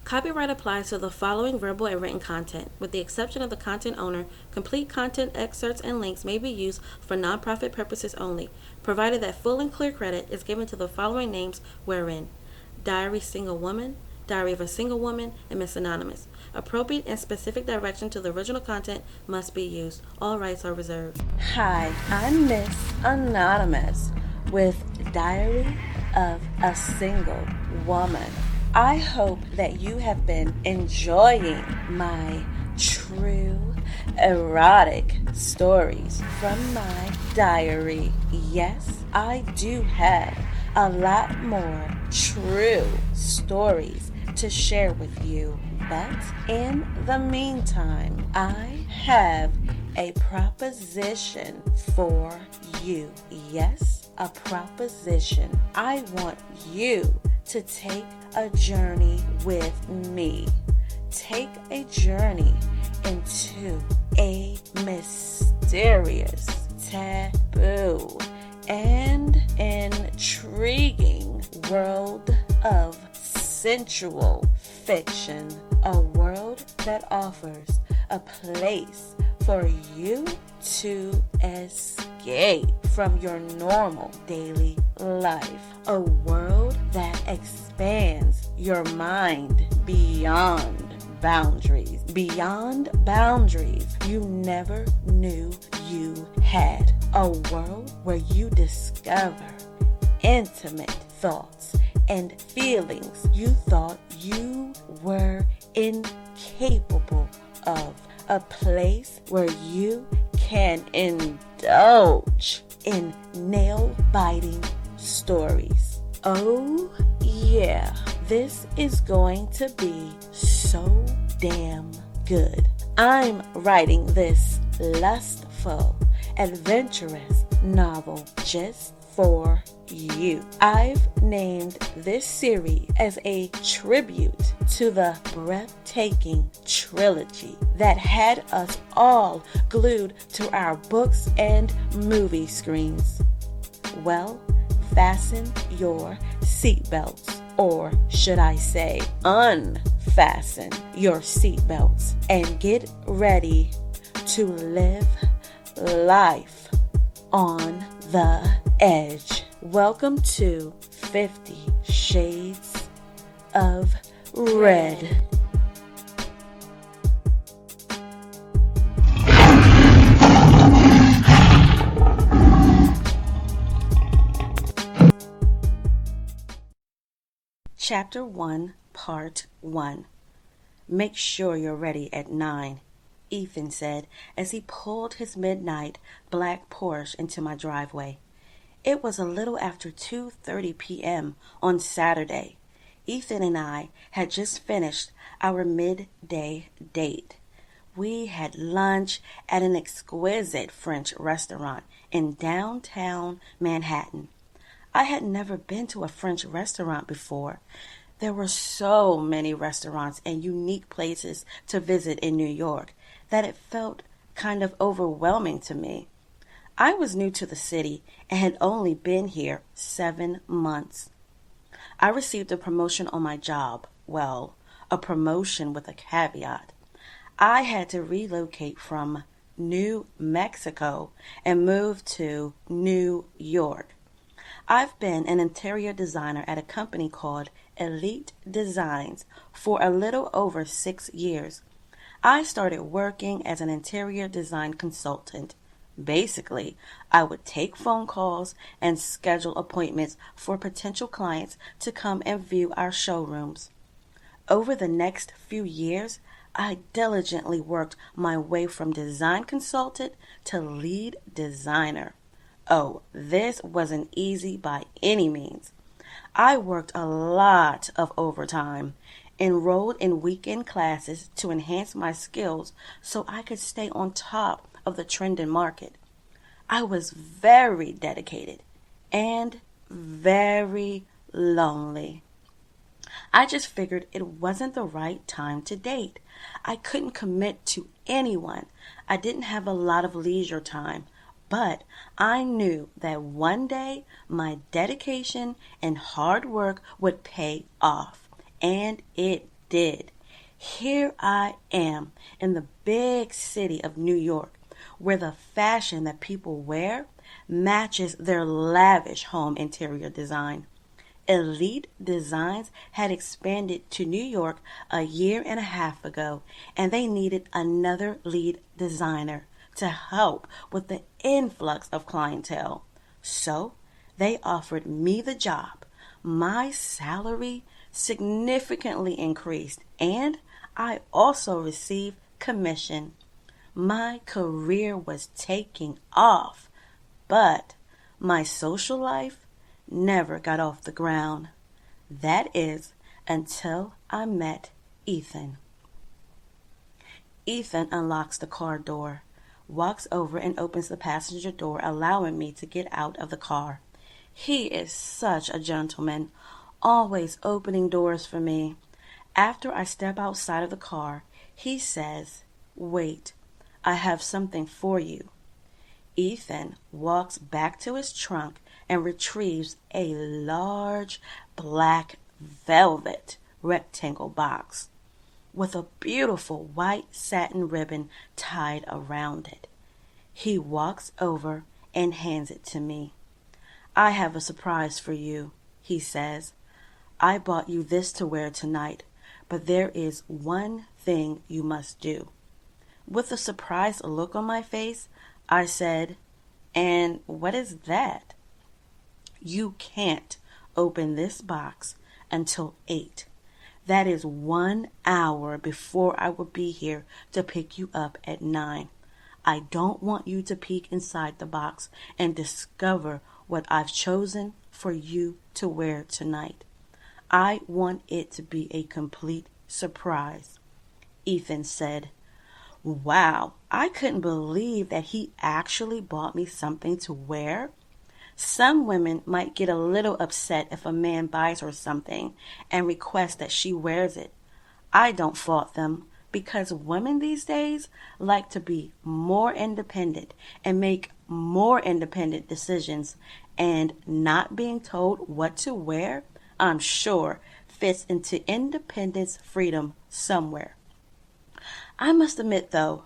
Copyright applies to the following verbal and written content. With the exception of the content owner, complete content, excerpts, and links may be used for nonprofit purposes only, provided that full and clear credit is given to the following names wherein: Diary Single Woman, Diary of a Single Woman, and Miss Anonymous. Appropriate and specific direction to the original content must be used. All rights are reserved. Hi, I'm Miss Anonymous with Diary of a Single Woman. I hope that you have been enjoying my true erotic stories from my diary. Yes, I do have a lot more true stories to share with you. But in the meantime, I have a proposition for you. Yes, a proposition. I want you to take a journey with me. Take a journey into a mysterious, taboo, and intriguing world of sensual fiction. A world that offers a place for you to escape from your normal daily life. A world that expands your mind beyond boundaries. Beyond boundaries you never knew you had. A world where you discover intimate thoughts and feelings you thought you were incapable of. A place where you can indulge in nail-biting stories. Oh yeah, this is going to be so damn good. I'm writing this lustful, adventurous novel just for you. I've named this series as a tribute to the breathtaking trilogy that had us all glued to our books and movie screens. Well, fasten your seatbelts, or should I say, unfasten your seatbelts, and get ready to live life on the edge. Welcome to 50 Shades of Red. Chapter 1, Part 1. Make sure you're ready at 9, Ethan said as he pulled his midnight black Porsche into my driveway. It was a little after 2:30 p.m. on Saturday. Ethan and I had just finished our midday date. We had lunch at an exquisite French restaurant in downtown Manhattan. I had never been to a French restaurant before. There were so many restaurants and unique places to visit in New York that it felt kind of overwhelming to me. I was new to the city and had only been here 7 months. I received a promotion on my job. Well, a promotion with a caveat. I had to relocate from New Mexico and move to New York. I've been an interior designer at a company called Elite Designs for a little over 6 years. I started working as an interior design consultant. Basically, I would take phone calls and schedule appointments for potential clients to come and view our showrooms. Over the next few years, I diligently worked my way from design consultant to lead designer. Oh, this wasn't easy by any means. I worked a lot of overtime, enrolled in weekend classes to enhance my skills so I could stay on top of the trending market. I was very dedicated and very lonely. I just figured it wasn't the right time to date. I couldn't commit to anyone. I didn't have a lot of leisure time, but I knew that one day my dedication and hard work would pay off, and it did. Here I am in the big city of New York, where the fashion that people wear matches their lavish home interior design. Elite Designs had expanded to New York a year and a half ago, and they needed another lead designer to help with the influx of clientele. So they offered me the job. My salary significantly increased, and I also received commission. My career was taking off, but my social life never got off the ground. That is, until I met Ethan. Ethan unlocks the car door, walks over and opens the passenger door, allowing me to get out of the car. He is such a gentleman, always opening doors for me. After I step outside of the car, he says, "Wait, I have something for you." Ethan walks back to his trunk and retrieves a large black velvet rectangle box with a beautiful white satin ribbon tied around it. He walks over and hands it to me. "I have a surprise for you," he says. "I bought you this to wear tonight, but there is one thing you must do." With a surprised look on my face, I said, "And what is that?" "You can't open this box until 8. That is 1 hour before I will be here to pick you up at 9. I don't want you to peek inside the box and discover what I've chosen for you to wear tonight. I want it to be a complete surprise." Ethan said, "Wow, I couldn't believe that he actually bought me something to wear." Some women might get a little upset if a man buys her something and requests that she wears it. I don't fault them, because women these days like to be more independent and make more independent decisions, and not being told what to wear, I'm sure, fits into independence freedom somewhere. I must admit, though,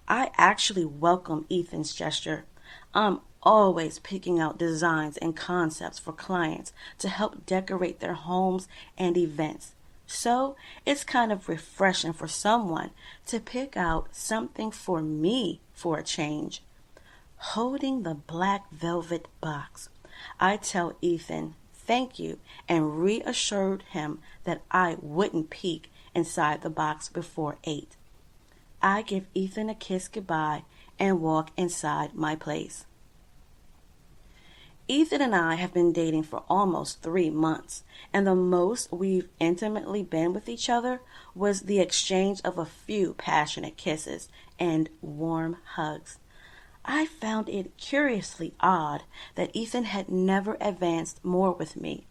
I actually welcome Ethan's gesture. I'm always picking out designs and concepts for clients to help decorate their homes and events. So it's kind of refreshing for someone to pick out something for me for a change. Holding the black velvet box, I tell Ethan thank you and reassured him that I wouldn't peek inside the box before 8. I give Ethan a kiss goodbye and walk inside my place. Ethan and I have been dating for almost 3 months, and the most we've intimately been with each other was the exchange of a few passionate kisses and warm hugs. I found it curiously odd that Ethan had never advanced more with me,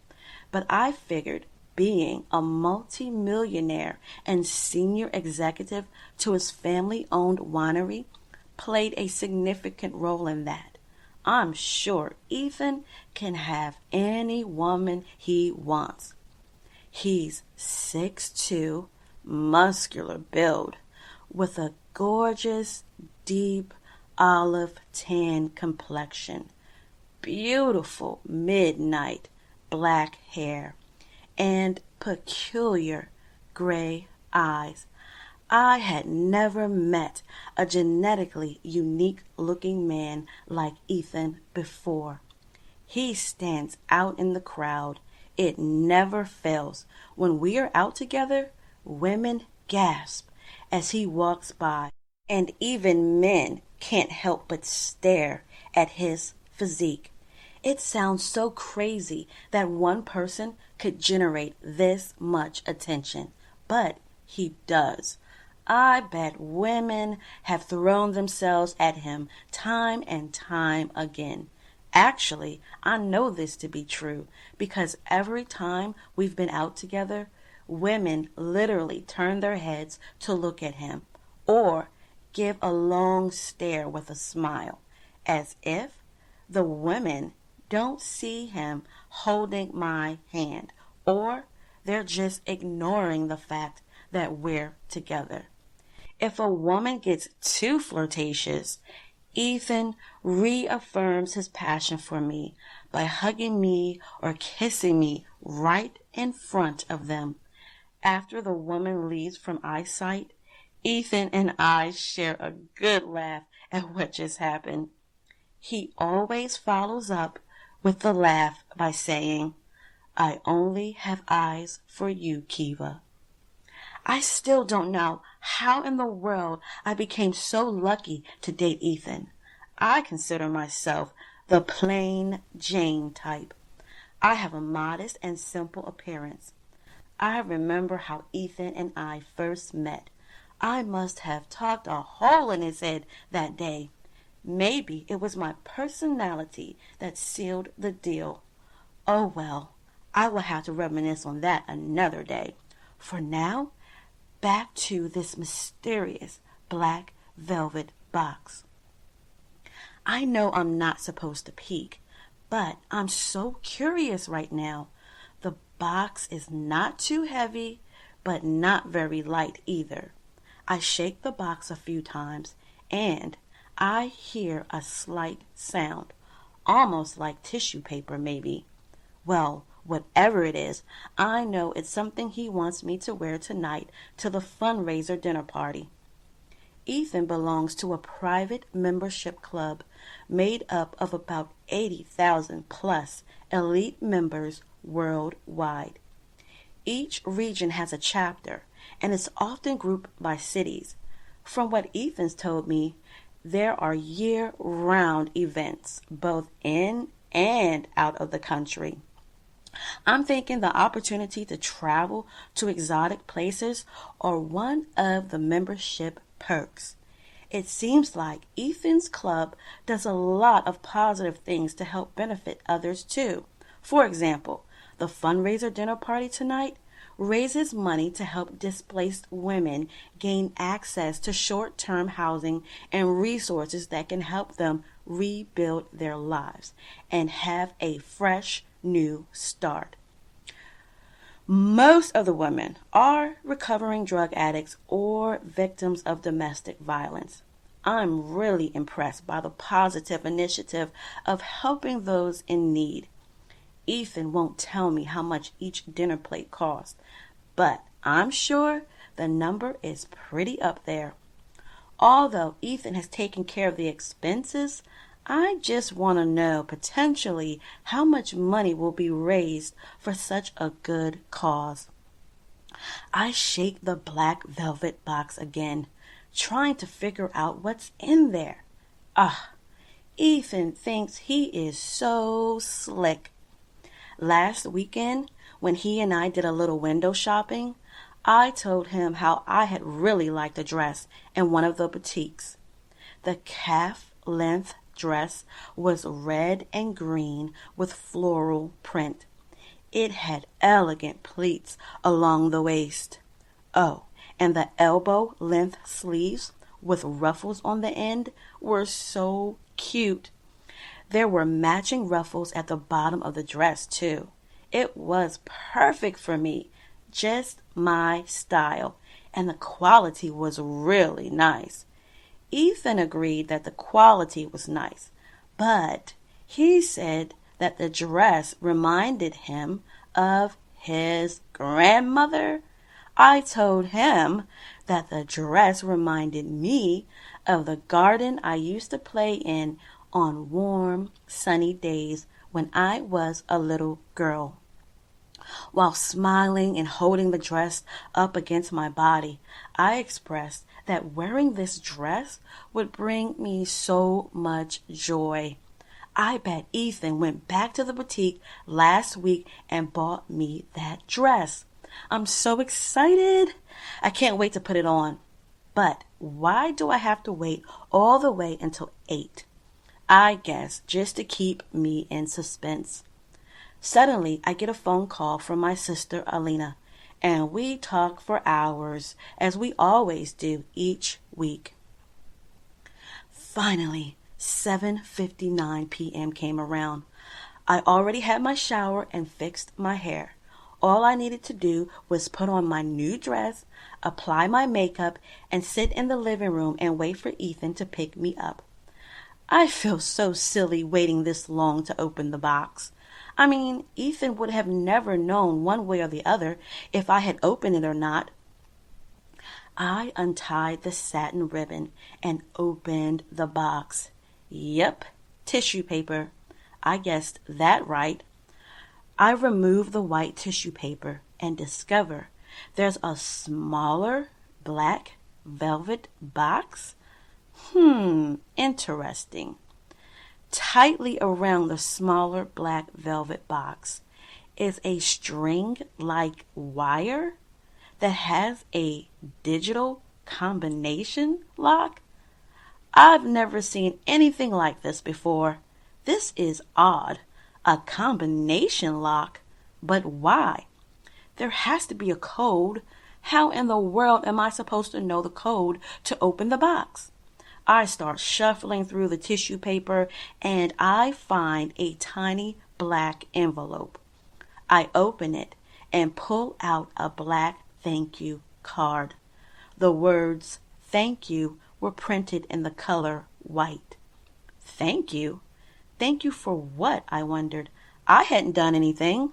but I figured being a multi-millionaire and senior executive to his family-owned winery played a significant role in that. I'm sure Ethan can have any woman he wants. He's 6'2", muscular build, with a gorgeous, deep olive tan complexion, beautiful midnight black hair, and peculiar gray eyes. I had never met a genetically unique-looking man like Ethan before. He stands out in the crowd. It never fails. When we are out together, women gasp as he walks by, and even men can't help but stare at his physique. It sounds so crazy that one person could generate this much attention, but he does. I bet women have thrown themselves at him time and time again. Actually, I know this to be true because every time we've been out together, women literally turn their heads to look at him or give a long stare with a smile, as if the women don't see him holding my hand, or they're just ignoring the fact that we're together. If a woman gets too flirtatious, Ethan reaffirms his passion for me by hugging me or kissing me right in front of them. After the woman leaves from eyesight, Ethan and I share a good laugh at what just happened. He always follows up with the laugh by saying, "I only have eyes for you, Keeva." I still don't know how in the world I became so lucky to date Ethan. I consider myself the plain Jane type. I have a modest and simple appearance. I remember how Ethan and I first met. I must have talked a hole in his head that day. Maybe it was my personality that sealed the deal. Oh well, I will have to reminisce on that another day. For now, back to this mysterious black velvet box. I know I'm not supposed to peek, but I'm so curious right now. The box is not too heavy, but not very light either. I shake the box a few times, and I hear a slight sound, almost like tissue paper maybe. Well, whatever it is, I know it's something he wants me to wear tonight to the fundraiser dinner party. Ethan belongs to a private membership club made up of about 80,000 plus elite members worldwide. Each region has a chapter, and it's often grouped by cities. From what Ethan's told me, there are year-round events, both in and out of the country. I'm thinking the opportunity to travel to exotic places are one of the membership perks. It seems like Ethan's club does a lot of positive things to help benefit others too. For example, the fundraiser dinner party tonight raises money to help displaced women gain access to short-term housing and resources that can help them rebuild their lives and have a fresh new start. Most of the women are recovering drug addicts or victims of domestic violence. I'm really impressed by the positive initiative of helping those in need. Ethan won't tell me how much each dinner plate costs, but I'm sure the number is pretty up there. Although Ethan has taken care of the expenses, I just want to know potentially how much money will be raised for such a good cause. I shake the black velvet box again, trying to figure out what's in there. Ethan thinks he is so slick. Last weekend, when he and I did a little window shopping, I told him how I had really liked a dress in one of the boutiques. The calf-length dress was red and green with floral print. It had elegant pleats along the waist. Oh, and the elbow-length sleeves with ruffles on the end were so cute. There were matching ruffles at the bottom of the dress, too. It was perfect for me, just my style, and the quality was really nice. Ethan agreed that the quality was nice, but he said that the dress reminded him of his grandmother. I told him that the dress reminded me of the garden I used to play in on warm, sunny days when I was a little girl. While smiling and holding the dress up against my body, I expressed that wearing this dress would bring me so much joy. I bet Ethan went back to the boutique last week and bought me that dress. I'm so excited. I can't wait to put it on. But why do I have to wait all the way until 8? I guess just to keep me in suspense. Suddenly, I get a phone call from my sister Alina, and we talk for hours, as we always do each week. Finally, 7:59 p.m. came around. I already had my shower and fixed my hair. All I needed to do was put on my new dress, apply my makeup, and sit in the living room and wait for Ethan to pick me up. I feel so silly waiting this long to open the box. I mean, Ethan would have never known one way or the other if I had opened it or not. I untied the satin ribbon and opened the box. Yep, tissue paper. I guessed that right. I remove the white tissue paper and discover there's a smaller black velvet box. Interesting. Tightly around the smaller black velvet box is a string-like wire that has a digital combination lock. I've never seen anything like this before. This is odd. A combination lock? But why? There has to be a code. How in the world am I supposed to know the code to open the box? I start shuffling through the tissue paper and I find a tiny black envelope. I open it and pull out a black thank you card. The words thank you were printed in the color white. Thank you? Thank you for what? I wondered. I hadn't done anything.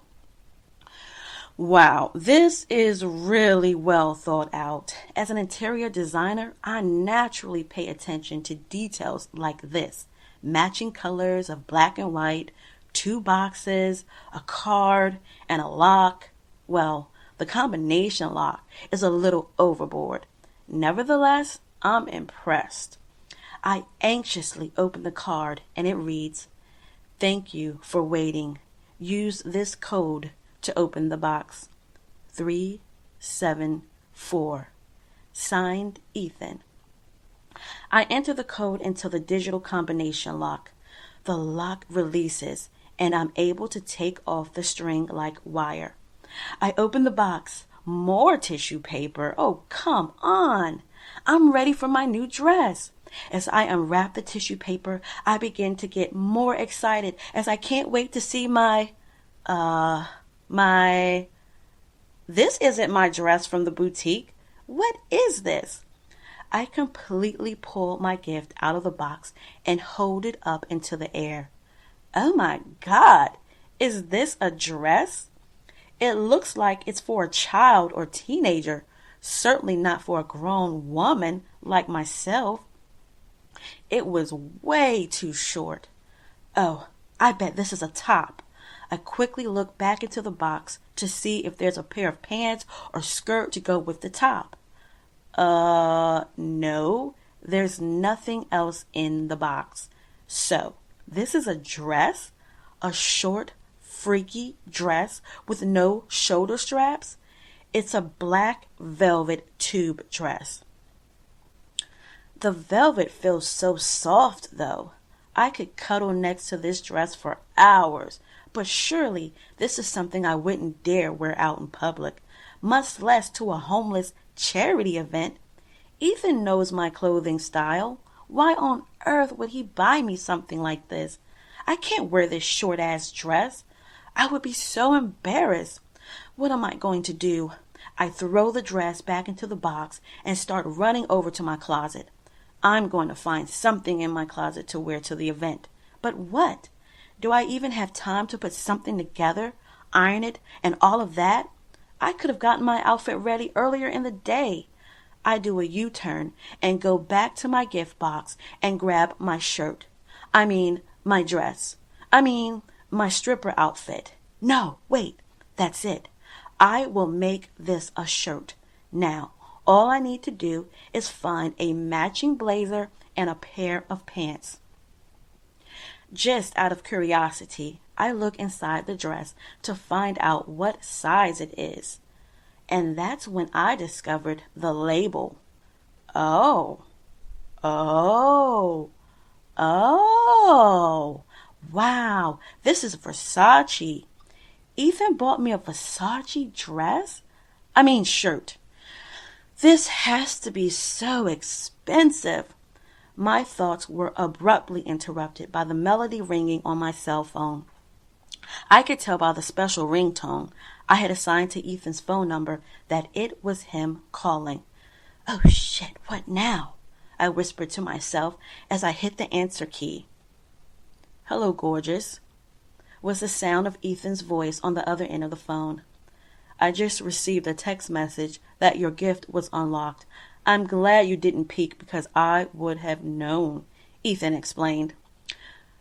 Wow, this is really well thought out. As an interior designer, I naturally pay attention to details like this. Matching colors of black and white, 2 boxes, a card, and a lock. Well, the combination lock is a little overboard. Nevertheless, I'm impressed. I anxiously open the card and it reads, "Thank you for waiting. Use this code to open the box. 374. Signed, Ethan." I enter the code into the digital combination lock. The lock releases and I'm able to take off the string-like wire. I open the box. More tissue paper. Oh, come on. I'm ready for my new dress. As I unwrap the tissue paper, I begin to get more excited as I can't wait to see this isn't my dress from the boutique. What is this? I completely pull my gift out of the box and hold it up into the air. Oh my God, is this a dress? It looks like it's for a child or teenager, certainly not for a grown woman like myself. It was way too short. Oh, I bet this is a top. I quickly look back into the box to see if there's a pair of pants or skirt to go with the top. No, there's nothing else in the box. So, this is a dress? A short, freaky dress with no shoulder straps? It's a black velvet tube dress. The velvet feels so soft, though. I could cuddle next to this dress for hours, but surely this is something I wouldn't dare wear out in public, much less to a homeless charity event. Ethan knows my clothing style. Why on earth would he buy me something like this? I can't wear this short-ass dress. I would be so embarrassed. What am I going to do? I throw the dress back into the box and start running over to my closet. I'm going to find something in my closet to wear to the event. But what? Do I even have time to put something together, iron it, and all of that? I could have gotten my outfit ready earlier in the day. I do a U-turn and go back to my gift box and grab my shirt. My dress. My stripper outfit. No, wait, that's it. I will make this a shirt. Now, all I need to do is find a matching blazer and a pair of pants. Just out of curiosity, I look inside the dress to find out what size it is. And that's when I discovered the label. Oh. Wow, this is Versace. Ethan bought me a Versace dress? Shirt. This has to be so expensive. My thoughts were abruptly interrupted by the melody ringing on my cell phone. I could tell by the special ringtone I had assigned to Ethan's phone number that it was him calling. "Oh shit, what now?" I whispered to myself as I hit the answer key. "Hello, gorgeous," was the sound of Ethan's voice on the other end of the phone. "I just received a text message that your gift was unlocked. I'm glad you didn't peek because I would have known," Ethan explained.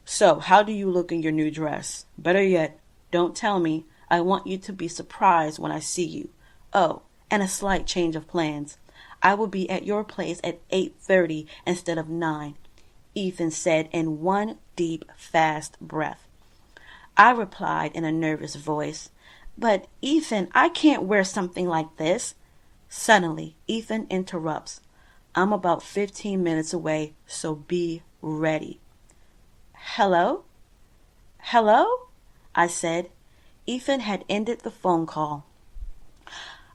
"So, how do you look in your new dress? Better yet, don't tell me. I want you to be surprised when I see you. Oh, and a slight change of plans. I will be at your place at 8:30 instead of 9, Ethan said in one deep, fast breath. I replied in a nervous voice, "But, Ethan, I can't wear something like this." Suddenly, Ethan interrupts. "I'm about 15 minutes away, so be ready." "Hello? Hello?" I said. Ethan had ended the phone call.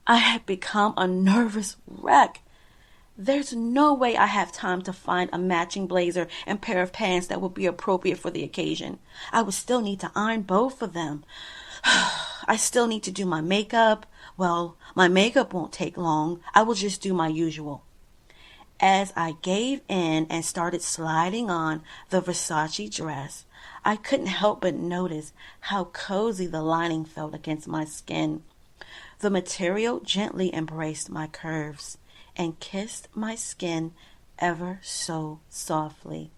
I had become a nervous wreck. There's no way I have time to find a matching blazer and pair of pants that would be appropriate for the occasion. I would still need to iron both of them. I still need to do my makeup. Well, my makeup won't take long. I will just do my usual. As I gave in and started sliding on the Versace dress, I couldn't help but notice how cozy the lining felt against my skin. The material gently embraced my curves and kissed my skin ever so softly.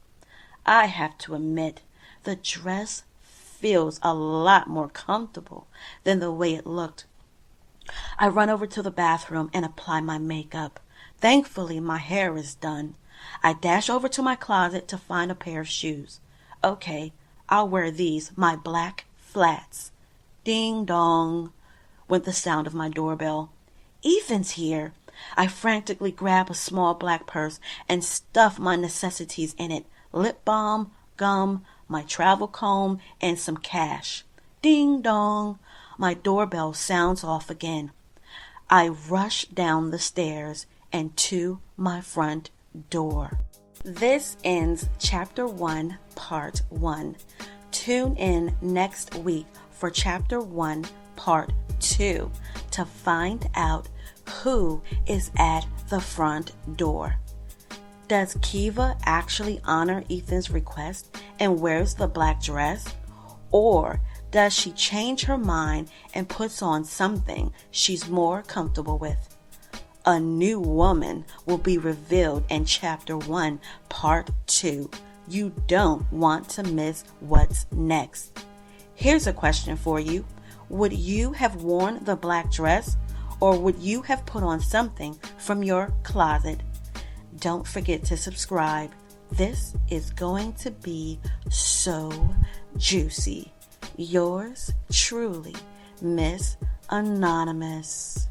I have to admit, the dress feels a lot more comfortable than the way it looked. I run over to the bathroom and apply my makeup. Thankfully, my hair is done. I dash over to my closet to find a pair of shoes. Okay, I'll wear these, my black flats. Ding dong, went the sound of my doorbell. Ethan's here. I frantically grab a small black purse and stuff my necessities in it. Lip balm, gum, my travel comb, and some cash. Ding dong, my doorbell sounds off again. I rush down the stairs and to my front door. This ends Chapter 1, Part 1. Tune in next week for Chapter 1, Part 2 to find out who is at the front door. Does Keeva actually honor Ethan's request and wears the black dress? Or does she change her mind and puts on something she's more comfortable with? A new woman will be revealed in Chapter 1, Part 2. You don't want to miss what's next. Here's a question for you. Would you have worn the black dress, or would you have put on something from your closet? Don't forget to subscribe. This is going to be so juicy. Yours truly, Miss Anonymous.